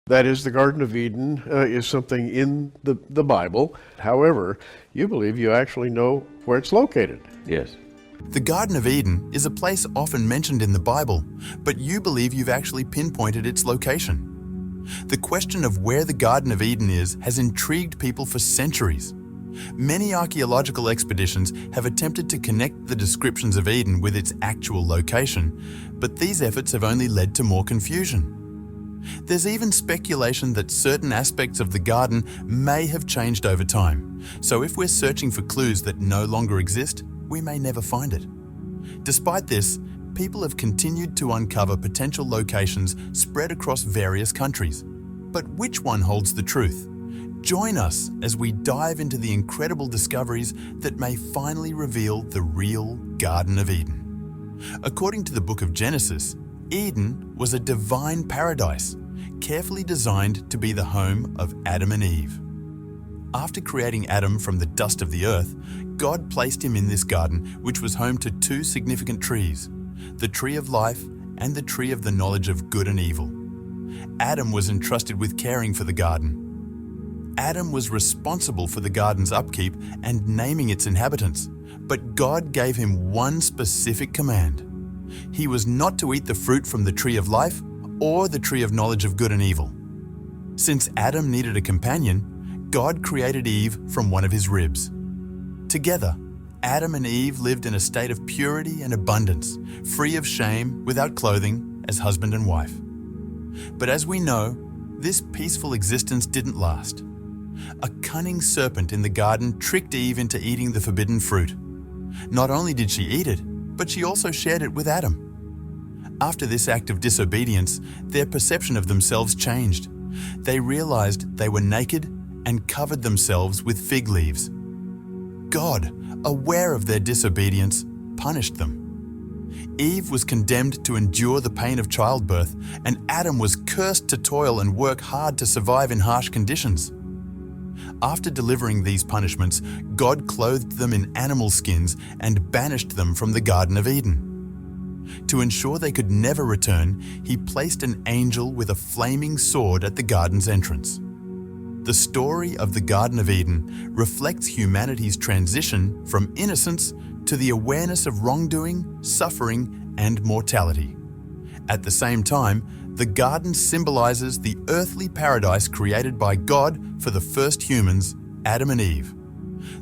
That is, the Garden of Eden is something in the Bible. However, you believe you actually know where it's located. Yes. The Garden of Eden is a place often mentioned in the Bible, but you believe you've actually pinpointed its location. The question of where the Garden of Eden is has intrigued people for centuries. Many archaeological expeditions have attempted to connect the descriptions of Eden with its actual location, but these efforts have only led to more confusion. There's even speculation that certain aspects of the garden may have changed over time, so if we're searching for clues that no longer exist, we may never find it. Despite this, people have continued to uncover potential locations spread across various countries. But which one holds the truth? Join us as we dive into the incredible discoveries that may finally reveal the real Garden of Eden. According to the book of Genesis, Eden was a divine paradise, carefully designed to be the home of Adam and Eve. After creating Adam from the dust of the earth, God placed him in this garden, which was home to two significant trees, the tree of life and the tree of the knowledge of good and evil. Adam was entrusted with caring for the garden. Adam was responsible for the garden's upkeep and naming its inhabitants, but God gave him one specific command. He was not to eat the fruit from the tree of life or the tree of knowledge of good and evil. Since Adam needed a companion, God created Eve from one of his ribs. Together, Adam and Eve lived in a state of purity and abundance, free of shame, without clothing, as husband and wife. But as we know, this peaceful existence didn't last. A cunning serpent in the garden tricked Eve into eating the forbidden fruit. Not only did she eat it, but she also shared it with Adam. After this act of disobedience, their perception of themselves changed. They realized they were naked and covered themselves with fig leaves. God, aware of their disobedience, punished them. Eve was condemned to endure the pain of childbirth, and Adam was cursed to toil and work hard to survive in harsh conditions. After delivering these punishments, God clothed them in animal skins and banished them from the Garden of Eden. To ensure they could never return, he placed an angel with a flaming sword at the garden's entrance. The story of the Garden of Eden reflects humanity's transition from innocence to the awareness of wrongdoing, suffering, and mortality. At the same time, the garden symbolizes the earthly paradise created by God for the first humans, Adam and Eve.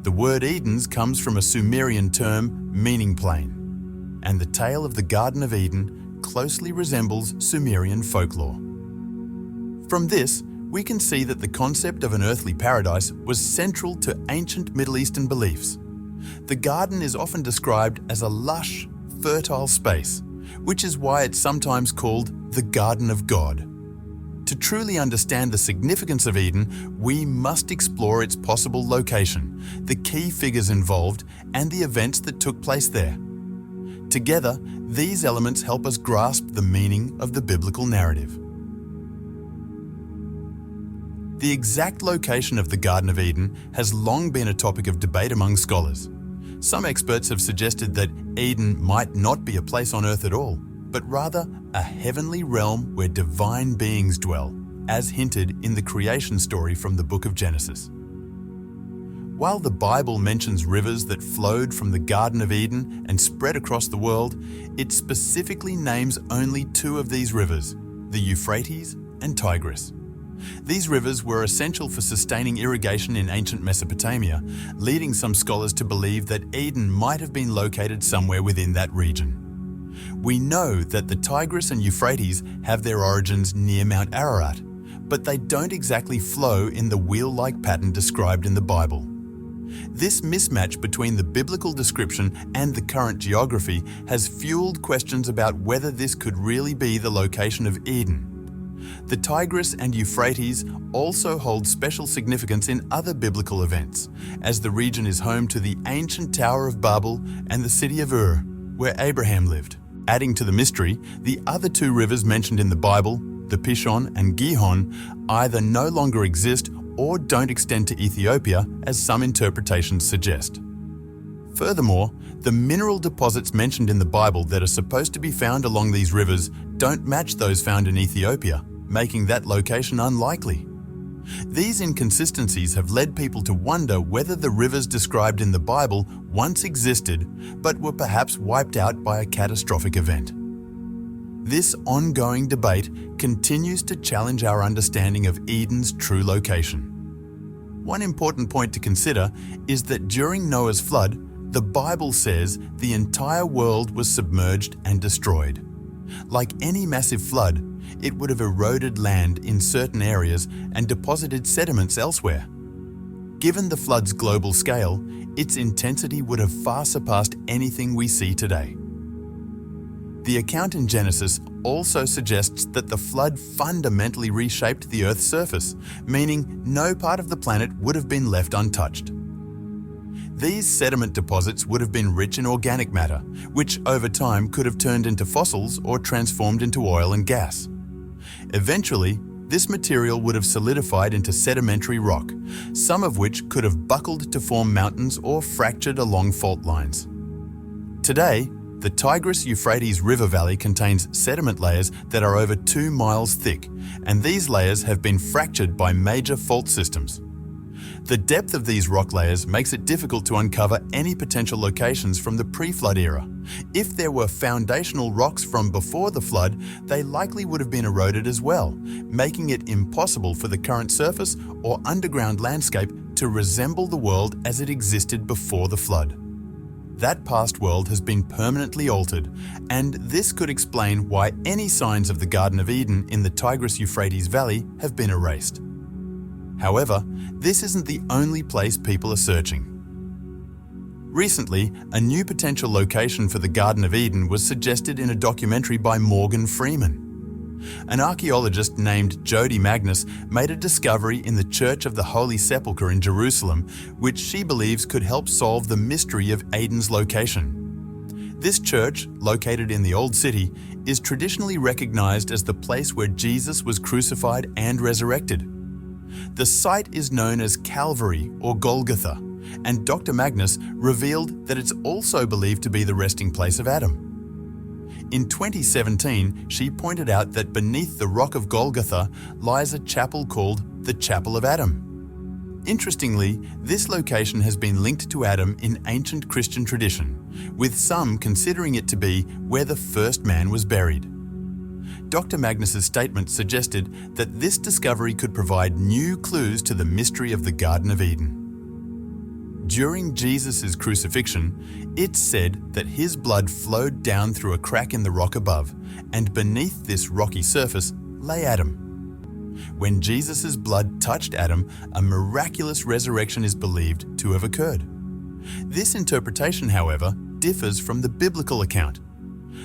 The word Edens comes from a Sumerian term meaning plain, and the tale of the Garden of Eden closely resembles Sumerian folklore. From this, we can see that the concept of an earthly paradise was central to ancient Middle Eastern beliefs. The garden is often described as a lush, fertile space, which is why it's sometimes called the Garden of God. To truly understand the significance of Eden, we must explore its possible location, the key figures involved, and the events that took place there. Together, these elements help us grasp the meaning of the biblical narrative. The exact location of the Garden of Eden has long been a topic of debate among scholars. Some experts have suggested that Eden might not be a place on earth at all, but rather a heavenly realm where divine beings dwell, as hinted in the creation story from the book of Genesis. While the Bible mentions rivers that flowed from the Garden of Eden and spread across the world, it specifically names only two of these rivers, the Euphrates and Tigris. These rivers were essential for sustaining irrigation in ancient Mesopotamia, leading some scholars to believe that Eden might have been located somewhere within that region. We know that the Tigris and Euphrates have their origins near Mount Ararat, but they don't exactly flow in the wheel-like pattern described in the Bible. This mismatch between the biblical description and the current geography has fueled questions about whether this could really be the location of Eden. The Tigris and Euphrates also hold special significance in other biblical events, as the region is home to the ancient Tower of Babel and the city of Ur, where Abraham lived. Adding to the mystery, the other two rivers mentioned in the Bible, the Pishon and Gihon, either no longer exist or don't extend to Ethiopia, as some interpretations suggest. Furthermore, the mineral deposits mentioned in the Bible that are supposed to be found along these rivers don't match those found in Ethiopia, making that location unlikely. These inconsistencies have led people to wonder whether the rivers described in the Bible once existed, but were perhaps wiped out by a catastrophic event. This ongoing debate continues to challenge our understanding of Eden's true location. One important point to consider is that during Noah's flood, the Bible says the entire world was submerged and destroyed. Like any massive flood, it would have eroded land in certain areas and deposited sediments elsewhere. Given the flood's global scale, its intensity would have far surpassed anything we see today. The account in Genesis also suggests that the flood fundamentally reshaped the Earth's surface, meaning no part of the planet would have been left untouched. These sediment deposits would have been rich in organic matter, which over time could have turned into fossils or transformed into oil and gas. Eventually, this material would have solidified into sedimentary rock, some of which could have buckled to form mountains or fractured along fault lines. Today, the Tigris-Euphrates River Valley contains sediment layers that are over 2 miles thick, and these layers have been fractured by major fault systems. The depth of these rock layers makes it difficult to uncover any potential locations from the pre-flood era. If there were foundational rocks from before the flood, they likely would have been eroded as well, making it impossible for the current surface or underground landscape to resemble the world as it existed before the flood. That past world has been permanently altered, and this could explain why any signs of the Garden of Eden in the Tigris-Euphrates Valley have been erased. However, this isn't the only place people are searching. Recently, a new potential location for the Garden of Eden was suggested in a documentary by Morgan Freeman. An archaeologist named Jody Magnus made a discovery in the Church of the Holy Sepulchre in Jerusalem, which she believes could help solve the mystery of Eden's location. This church, located in the Old City, is traditionally recognized as the place where Jesus was crucified and resurrected. The site is known as Calvary or Golgotha, and Dr. Magnus revealed that it's also believed to be the resting place of Adam. In 2017, she pointed out that beneath the rock of Golgotha lies a chapel called the Chapel of Adam. Interestingly, this location has been linked to Adam in ancient Christian tradition, with some considering it to be where the first man was buried. Dr. Magnus's statement suggested that this discovery could provide new clues to the mystery of the Garden of Eden. During Jesus' crucifixion, it's said that his blood flowed down through a crack in the rock above, and beneath this rocky surface lay Adam. When Jesus' blood touched Adam, a miraculous resurrection is believed to have occurred. This interpretation, however, differs from the biblical account.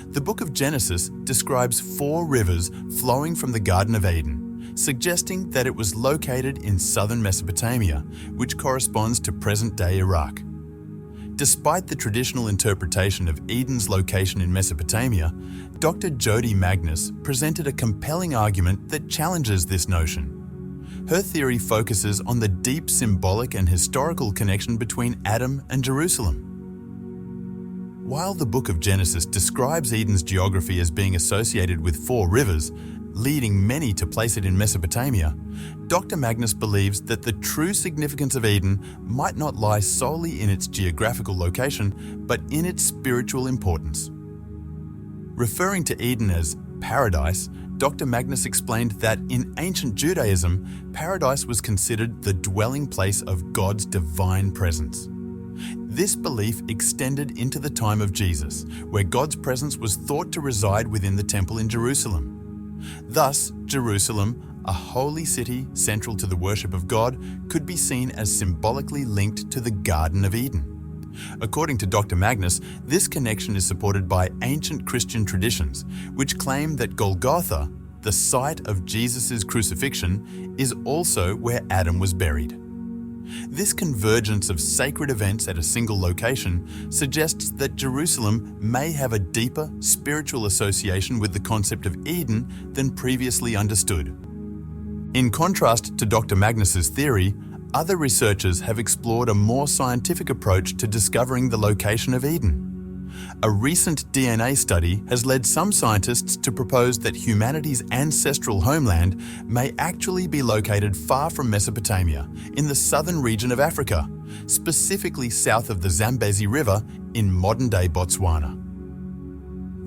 The book of Genesis describes 4 rivers flowing from the Garden of Eden, suggesting that it was located in southern Mesopotamia, which corresponds to present-day Iraq. Despite the traditional interpretation of Eden's location in Mesopotamia, Dr. Jody Magnus presented a compelling argument that challenges this notion. Her theory focuses on the deep symbolic and historical connection between Adam and Jerusalem. While the book of Genesis describes Eden's geography as being associated with 4 rivers, leading many to place it in Mesopotamia, Dr. Magnus believes that the true significance of Eden might not lie solely in its geographical location, but in its spiritual importance. Referring to Eden as paradise, Dr. Magnus explained that in ancient Judaism, paradise was considered the dwelling place of God's divine presence. This belief extended into the time of Jesus, where God's presence was thought to reside within the temple in Jerusalem. Thus, Jerusalem, a holy city central to the worship of God, could be seen as symbolically linked to the Garden of Eden. According to Dr. Magnus, this connection is supported by ancient Christian traditions, which claim that Golgotha, the site of Jesus' crucifixion, is also where Adam was buried. This convergence of sacred events at a single location suggests that Jerusalem may have a deeper spiritual association with the concept of Eden than previously understood. In contrast to Dr. Magnus's theory, other researchers have explored a more scientific approach to discovering the location of Eden. A recent DNA study has led some scientists to propose that humanity's ancestral homeland may actually be located far from Mesopotamia, in the southern region of Africa, specifically south of the Zambezi River in modern-day Botswana.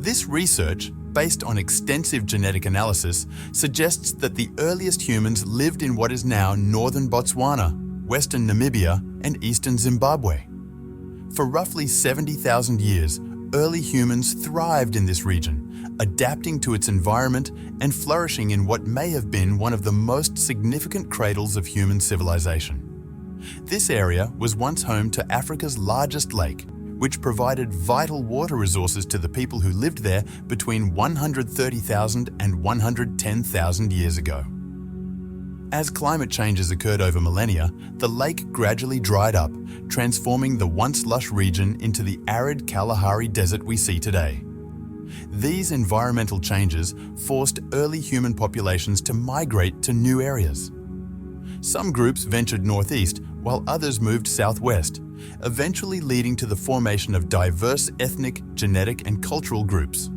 This research, based on extensive genetic analysis, suggests that the earliest humans lived in what is now northern Botswana, western Namibia, and eastern Zimbabwe. For roughly 70,000 years, early humans thrived in this region, adapting to its environment and flourishing in what may have been one of the most significant cradles of human civilization. This area was once home to Africa's largest lake, which provided vital water resources to the people who lived there between 130,000 and 110,000 years ago. As climate changes occurred over millennia, the lake gradually dried up, transforming the once lush region into the arid Kalahari Desert we see today. These environmental changes forced early human populations to migrate to new areas. Some groups ventured northeast, while others moved southwest, eventually leading to the formation of diverse ethnic, genetic, and cultural groups.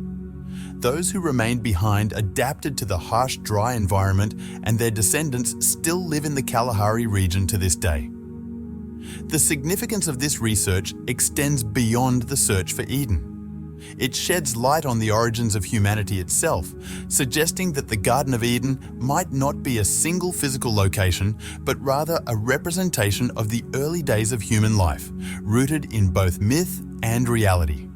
Those who remained behind adapted to the harsh, dry environment, and their descendants still live in the Kalahari region to this day. The significance of this research extends beyond the search for Eden. It sheds light on the origins of humanity itself, suggesting that the Garden of Eden might not be a single physical location, but rather a representation of the early days of human life, rooted in both myth and reality.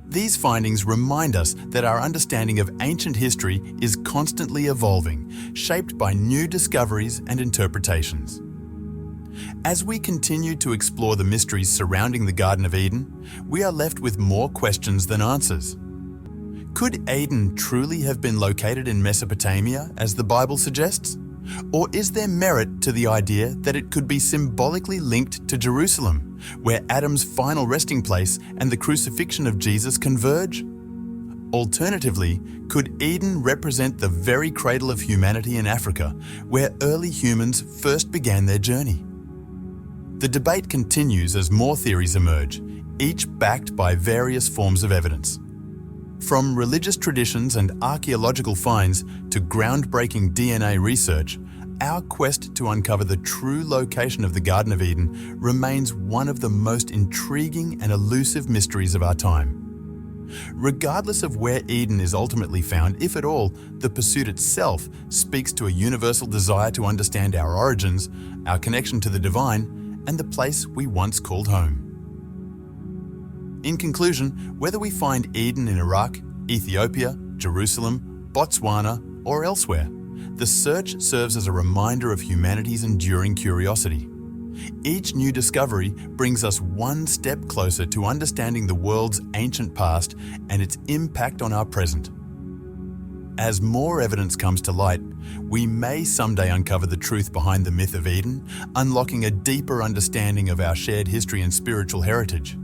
These findings remind us that our understanding of ancient history is constantly evolving, shaped by new discoveries and interpretations. As we continue to explore the mysteries surrounding the Garden of Eden, we are left with more questions than answers. Could Eden truly have been located in Mesopotamia, as the Bible suggests? Or is there merit to the idea that it could be symbolically linked to Jerusalem, where Adam's final resting place and the crucifixion of Jesus converge? Alternatively, could Eden represent the very cradle of humanity in Africa, where early humans first began their journey? The debate continues as more theories emerge, each backed by various forms of evidence. From religious traditions and archaeological finds to groundbreaking DNA research, our quest to uncover the true location of the Garden of Eden remains one of the most intriguing and elusive mysteries of our time. Regardless of where Eden is ultimately found, if at all, the pursuit itself speaks to a universal desire to understand our origins, our connection to the divine, and the place we once called home. In conclusion, whether we find Eden in Iraq, Ethiopia, Jerusalem, Botswana, or elsewhere, the search serves as a reminder of humanity's enduring curiosity. Each new discovery brings us one step closer to understanding the world's ancient past and its impact on our present. As more evidence comes to light, we may someday uncover the truth behind the myth of Eden, unlocking a deeper understanding of our shared history and spiritual heritage.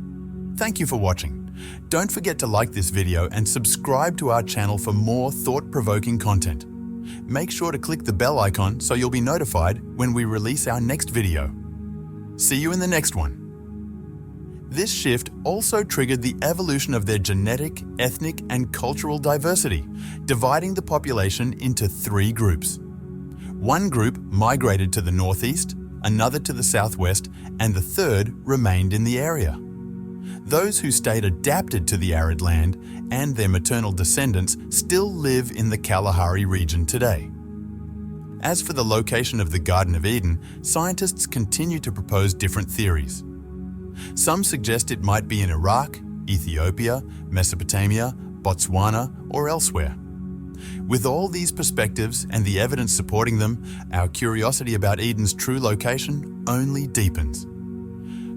Thank you for watching. Don't forget to like this video and subscribe to our channel for more thought-provoking content. Make sure to click the bell icon so you'll be notified when we release our next video. See you in the next one. This shift also triggered the evolution of their genetic, ethnic, and cultural diversity, dividing the population into three groups. One group migrated to the northeast, another to the southwest, and the third remained in the area. Those who stayed adapted to the arid land and their maternal descendants still live in the Kalahari region today. As for the location of the Garden of Eden, scientists continue to propose different theories. Some suggest it might be in Iraq, Ethiopia, Mesopotamia, Botswana, or elsewhere. With all these perspectives and the evidence supporting them, our curiosity about Eden's true location only deepens.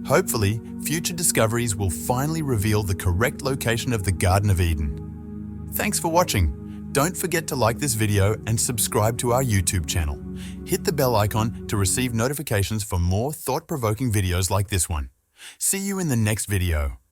Hopefully, future discoveries will finally reveal the correct location of the Garden of Eden. Thanks for watching. Don't forget to like this video and subscribe to our YouTube channel. Hit the bell icon to receive notifications for more thought-provoking videos like this one. See you in the next video.